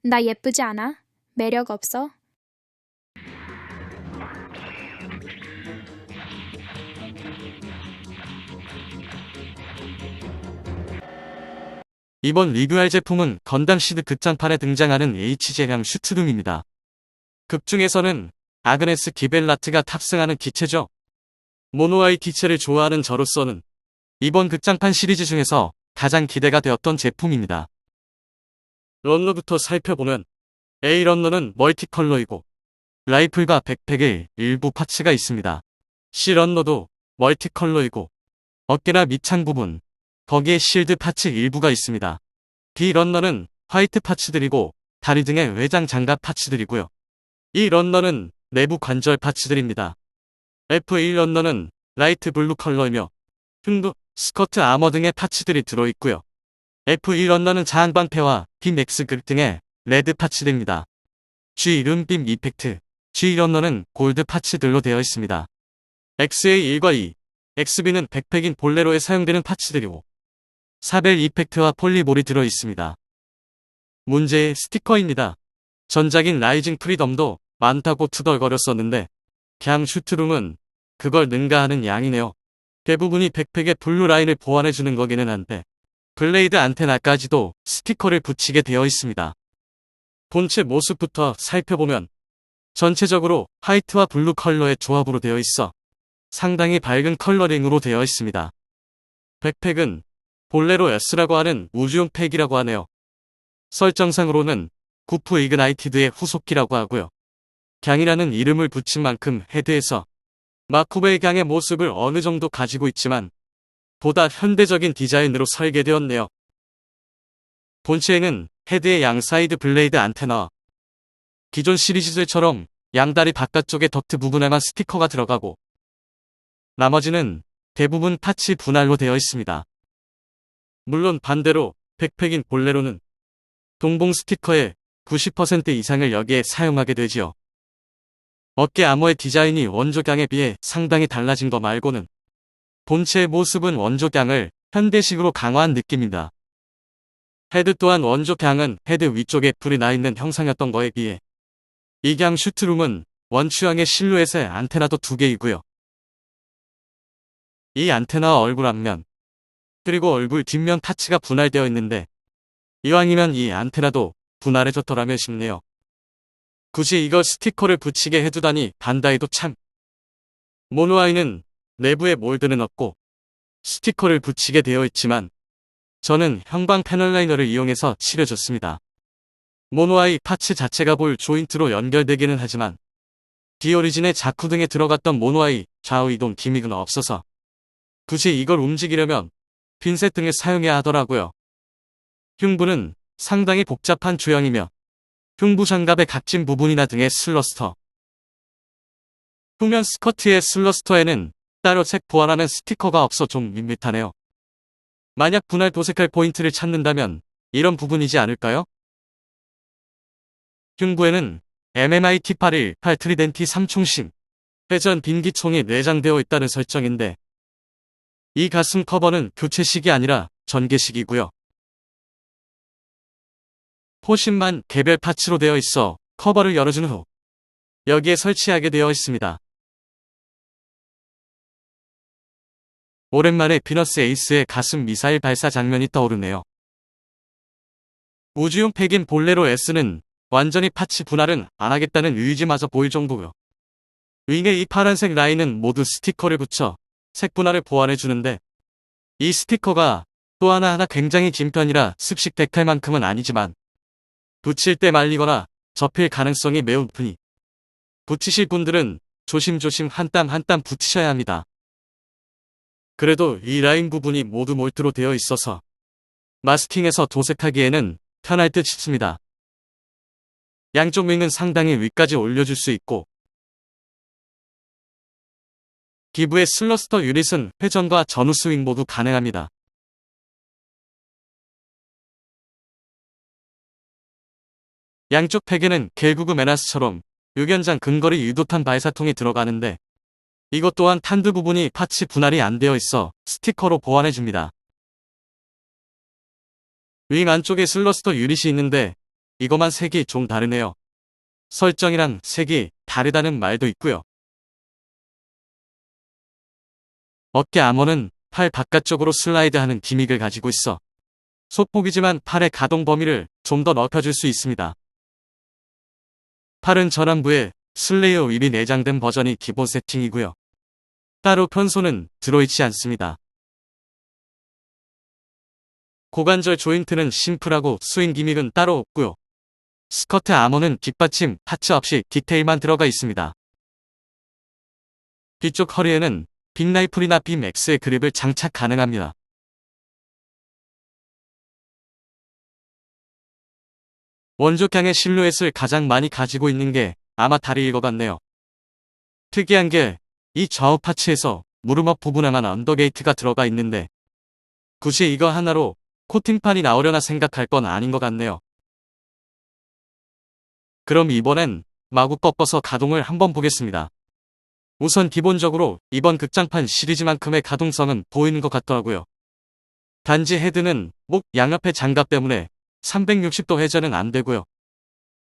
나 예쁘지 않아? 매력 없어? 이번 리뷰할 제품은 건담 시드 극장판에 등장하는 HJ형 슈트룸입니다. 극 중에서는 아그네스 기벨라트가 탑승하는 기체죠. 모노아이 기체를 좋아하는 저로서는 이번 극장판 시리즈 중에서 가장 기대가 되었던 제품입니다. 런너부터 살펴보면 A 런너는 멀티컬러이고 라이플과 백팩의 일부 파츠가 있습니다. C 런너도 멀티컬러이고 어깨나 밑창 부분, 거기에 실드 파츠 일부가 있습니다. D 런너는 화이트 파츠들이고 다리 등의 외장 장갑 파츠들이고요. E 런너는 내부 관절 파츠들입니다. F1 런너는 라이트 블루 컬러이며 흉부, 스커트 아머 등의 파츠들이 들어있고요. F1 런너는 자항방패와 빔엑스 극 등의 레드 파츠들입니다. G 룸빔 이펙트, G 런너는 골드 파츠들로 되어 있습니다. XA1과 2, XB는 백팩인 볼레로에 사용되는 파츠들이고 사벨 이펙트와 폴리볼이 들어있습니다. 문제의 스티커입니다. 전작인 라이징 프리덤도 많다고 투덜거렸었는데 그냥 슈트룸은 그걸 능가하는 양이네요. 대부분이 백팩의 블루 라인을 보완해주는 거기는 한데 블레이드 안테나까지도 스티커를 붙이게 되어 있습니다. 본체 모습부터 살펴보면 전체적으로 화이트와 블루 컬러의 조합으로 되어 있어 상당히 밝은 컬러링으로 되어 있습니다. 백팩은 볼레로 S라고 하는 우주용 팩이라고 하네요. 설정상으로는 구프 이그나이티드의 후속기라고 하고요. 강이라는 이름을 붙인 만큼 헤드에서 마쿠베의 강의 모습을 어느 정도 가지고 있지만 보다 현대적인 디자인으로 설계되었네요. 본체에는 헤드의 양 사이드 블레이드 안테나와 기존 시리즈들처럼 양다리 바깥쪽의 덕트 부분에만 스티커가 들어가고 나머지는 대부분 파츠 분할로 되어 있습니다. 물론 반대로 백팩인 볼레로는 동봉 스티커의 90% 이상을 여기에 사용하게 되지요. 어깨 아머의 디자인이 원조강에 비해 상당히 달라진 거 말고는 본체의 모습은 원조강을 현대식으로 강화한 느낌입니다. 헤드 또한 원조강은 헤드 위쪽에 불이 나 있는 형상이었던 거에 비해 이 강 슈트룸은 원추형의 실루엣에 안테나도 2개이고요. 이 안테나와 얼굴 앞면 그리고 얼굴 뒷면 파츠가 분할되어 있는데 이왕이면 이 안테나도 분할해줬더라면 싶네요. 굳이 이걸 스티커를 붙이게 해두다니 반다이도 참. 모노아이는 내부에 몰드는 없고 스티커를 붙이게 되어 있지만 저는 형광 패널 라이너를 이용해서 칠해줬습니다. 모노아이 파츠 자체가 볼 조인트로 연결되기는 하지만 디오리진의 자쿠 등에 들어갔던 모노아이 좌우 이동 기믹은 없어서 굳이 이걸 움직이려면 핀셋 등을 사용해야 하더라고요. 흉부는 상당히 복잡한 조형이며 흉부 장갑의 각진 부분이나 등의 슬러스터, 후면 스커트의 슬러스터에는 따로 색 보완하는 스티커가 없어 좀 밋밋하네요. 만약 분할 도색할 포인트를 찾는다면 이런 부분이지 않을까요? 흉부에는 MMI T818 트리덴티 3총심 회전 빈기총이 내장되어 있다는 설정인데 이 가슴 커버는 교체식이 아니라 전개식이고요. 포신만 개별 파츠로 되어 있어 커버를 열어준 후 여기에 설치하게 되어 있습니다. 오랜만에 비너스 에이스의 가슴 미사일 발사 장면이 떠오르네요. 우주용 팩인 볼레로 S는 완전히 파츠 분할은 안 하겠다는 의지마저 보일 정도고요. 윙에 이 파란색 라인은 모두 스티커를 붙여 색 분할을 보완해주는데 이 스티커가 또 하나하나 굉장히 긴 편이라 습식 데칼만큼은 아니지만 붙일 때 말리거나 접힐 가능성이 매우 높으니 붙이실 분들은 조심조심 한 땀 한 땀 붙이셔야 합니다. 그래도 이 라인 부분이 모두 몰트로 되어 있어서 마스킹해서 도색하기에는 편할 듯 싶습니다. 양쪽 윙은 상당히 위까지 올려줄 수 있고 기부의 슬러스터 유닛은 회전과 전후 스윙 모두 가능합니다. 양쪽 팩에는 겔구그 메나스처럼 유견장 근거리 유도탄 발사통이 들어가는데 이것 또한 탄두 부분이 파츠 분할이 안 되어 있어 스티커로 보완해줍니다. 윙 안쪽에 슬러스터 유닛이 있는데 이거만 색이 좀 다르네요. 설정이랑 색이 다르다는 말도 있고요. 어깨 아머는 팔 바깥쪽으로 슬라이드하는 기믹을 가지고 있어 소폭이지만 팔의 가동 범위를 좀 더 넓혀줄 수 있습니다. 팔은 전완부에 슬레이어 휠이 내장된 버전이 기본 세팅이고요. 따로 편소는 들어있지 않습니다. 고관절 조인트는 심플하고 스윙 기믹은 따로 없고요. 스커트 아머는 뒷받침 파츠 없이 디테일만 들어가 있습니다. 뒤쪽 허리에는 빅라이플이나 빔X의 그립을 장착 가능합니다. 원조향의 실루엣을 가장 많이 가지고 있는 게 아마 다리일 것 같네요. 특이한 게 이 좌우 파츠에서 무릎 앞 부분에만 언더게이트가 들어가 있는데 굳이 이거 하나로 코팅판이 나오려나 생각할 건 아닌 것 같네요. 그럼 이번엔 마구 꺾어서 가동을 한번 보겠습니다. 우선 기본적으로 이번 극장판 시리즈만큼의 가동성은 보이는 것 같더라고요. 단지 헤드는 목 양옆의 장갑 때문에 360도 회전은 안 되고요.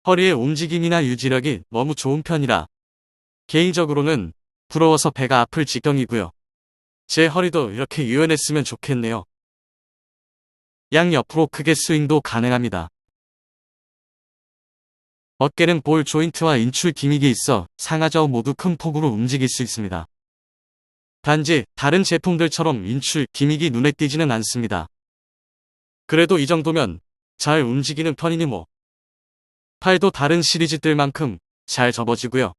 허리의 움직임이나 유지력이 너무 좋은 편이라 개인적으로는 부러워서 배가 아플 지경이고요. 제 허리도 이렇게 유연했으면 좋겠네요. 양옆으로 크게 스윙도 가능합니다. 어깨는 볼 조인트와 인출 기믹이 있어 상하좌우 모두 큰 폭으로 움직일 수 있습니다. 단지 다른 제품들처럼 인출 기믹이 눈에 띄지는 않습니다. 그래도 이 정도면 잘 움직이는 편이니 뭐. 팔도 다른 시리즈들만큼 잘 접어지고요.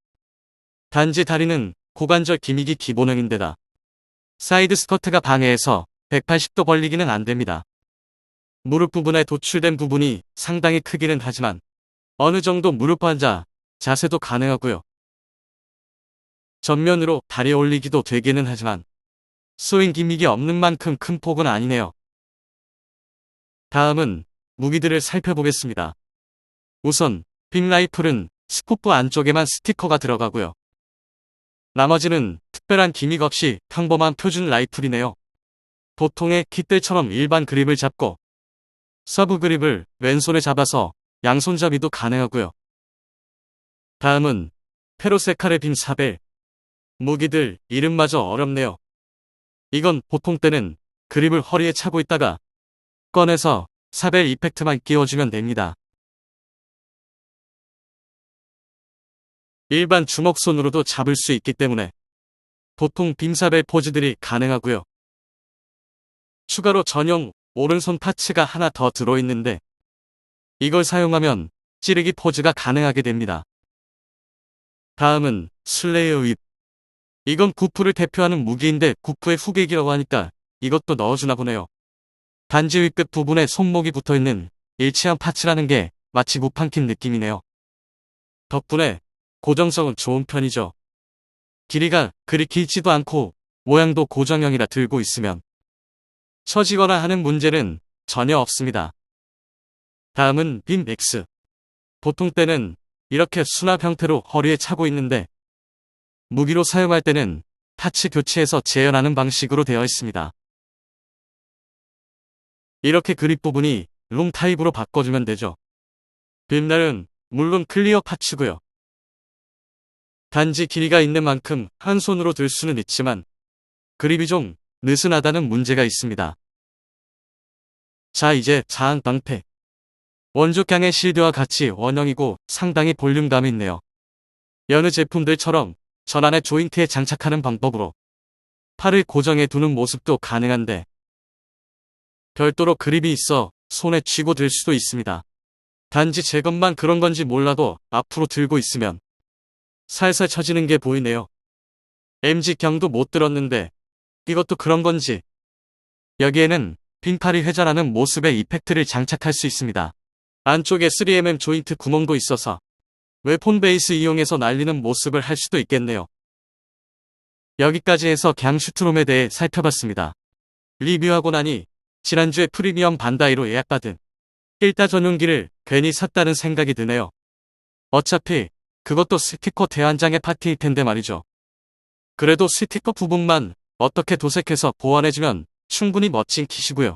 단지 다리는 고관절 기믹이 기본형인데다 사이드 스커트가 방해해서 180도 벌리기는 안됩니다. 무릎 부분에 도출된 부분이 상당히 크기는 하지만 어느 정도 무릎 앉아 자세도 가능하고요. 전면으로 다리 올리기도 되기는 하지만 스윙 기믹이 없는 만큼 큰 폭은 아니네요. 다음은 무기들을 살펴보겠습니다. 우선 빅라이플은 스코프 안쪽에만 스티커가 들어가고요. 나머지는 특별한 기믹 없이 평범한 표준 라이플이네요. 보통의 킷들처럼 일반 그립을 잡고 서브 그립을 왼손에 잡아서 양손잡이도 가능하고요. 다음은 페로세칼의 빔 사벨. 무기들 이름마저 어렵네요. 이건 보통 때는 그립을 허리에 차고 있다가 꺼내서 사벨 이펙트만 끼워주면 됩니다. 일반 주먹손으로도 잡을 수 있기 때문에 보통 빔사벨 포즈들이 가능하고요. 추가로 전용 오른손 파츠가 하나 더 들어있는데 이걸 사용하면 찌르기 포즈가 가능하게 됩니다. 다음은 슬레이어 윕. 이건 구프를 대표하는 무기인데 구프의 후계기라고 하니까 이것도 넣어주나 보네요. 단지 윗끝 부분에 손목이 붙어있는 일치한 파츠라는 게 마치 무판킨 느낌이네요. 덕분에 고정성은 좋은 편이죠. 길이가 그리 길지도 않고 모양도 고정형이라 들고 있으면 처지거나 하는 문제는 전혀 없습니다. 다음은 빔 X. 보통 때는 이렇게 수납 형태로 허리에 차고 있는데 무기로 사용할 때는 파츠 교체해서 재현하는 방식으로 되어 있습니다. 이렇게 그립 부분이 롱 타입으로 바꿔주면 되죠. 빔날은 물론 클리어 파츠고요. 단지 길이가 있는 만큼 한 손으로 들 수는 있지만 그립이 좀 느슨하다는 문제가 있습니다. 자, 이제 자한 방패. 원조향의 실드와 같이 원형이고 상당히 볼륨감이 있네요. 여느 제품들처럼 전안의 조인트에 장착하는 방법으로 팔을 고정해 두는 모습도 가능한데 별도로 그립이 있어 손에 쥐고 들 수도 있습니다. 단지 제 것만 그런 건지 몰라도 앞으로 들고 있으면 살살 처지는 게 보이네요. MG경도 못 들었는데 이것도 그런 건지. 여기에는 빙팔이 회전하는 모습의 이펙트를 장착할 수 있습니다. 안쪽에 3mm 조인트 구멍도 있어서 웨폰 베이스 이용해서 날리는 모습을 할 수도 있겠네요. 여기까지 해서 갱 슈트롬에 대해 살펴봤습니다. 리뷰하고 나니 지난주에 프리미엄 반다이로 예약받은 1타 전용기를 괜히 샀다는 생각이 드네요. 어차피 그것도 스티커 대환장의 파티일 텐데 말이죠. 그래도 스티커 부분만 어떻게 도색해서 보완해주면 충분히 멋진 kit이고요.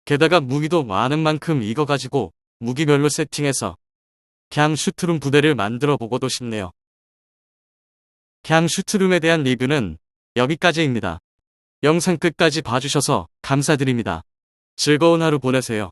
게다가 무기도 많은 만큼 이거 가지고 무기별로 세팅해서 그냥 슈트룸 부대를 만들어 보고도 싶네요. 그냥 슈트룸에 대한 리뷰는 여기까지입니다. 영상 끝까지 봐주셔서 감사드립니다. 즐거운 하루 보내세요.